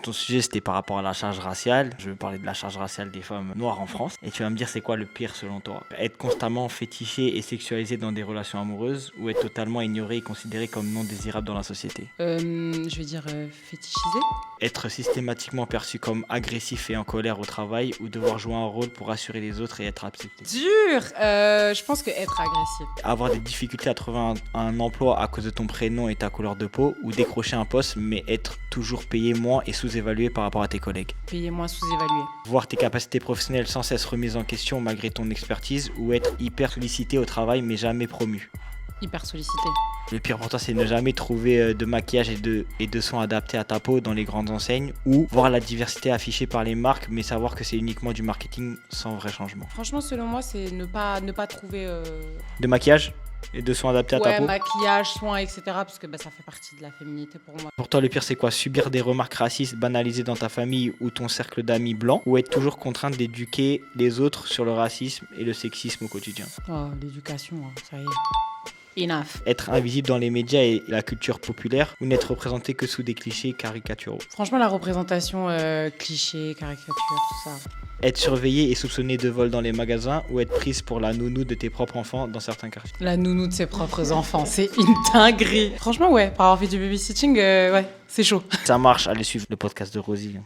Ton sujet, c'était par rapport à la charge raciale. Je veux parler de la charge raciale des femmes noires en France. Et tu vas me dire, c'est quoi le pire selon toi? Être constamment fétiché et sexualisé dans des relations amoureuses ou être totalement ignoré et considéré comme non désirable dans la société? Je vais dire fétichisé. Être systématiquement perçu comme agressif et en colère au travail ou devoir jouer un rôle pour rassurer les autres et être accepté? Dur. Je pense que être agressif. Avoir des difficultés à trouver un emploi à cause de ton prénom et ta couleur de peau ou décrocher un poste mais être toujours payé moins et sous-évalué par rapport à tes collègues? Payer moins sous-évalué. Voir tes capacités professionnelles sans cesse remises en question malgré ton expertise ou être hyper sollicité au travail mais jamais promu? Hyper sollicité. Le pire pour toi, c'est ne jamais trouver de maquillage et de soins adaptés à ta peau dans les grandes enseignes ou voir la diversité affichée par les marques mais savoir que c'est uniquement du marketing sans vrai changement. Franchement, selon moi, c'est ne pas trouver De maquillage et de soins adaptés à ta peau? maquillage, soins, etc. Parce que ça fait partie de la féminité pour moi. Pour toi, le pire, c'est quoi? Subir des remarques racistes banalisées dans ta famille ou ton cercle d'amis blancs ou être toujours contrainte d'éduquer les autres sur le racisme et le sexisme au quotidien? Oh, l'éducation, ça y est. Enough. Être invisible dans les médias et la culture populaire ou n'être représenté que sous des clichés caricaturaux? Franchement, la représentation cliché, caricature, tout ça. Être surveillé et soupçonné de vol dans les magasins ou être prise pour la nounou de tes propres enfants dans certains quartiers? La nounou de ses propres enfants, c'est une dinguerie. Franchement, ouais, pour avoir fait du babysitting, ouais, c'est chaud. Ça marche, allez suivre le podcast de Rosie.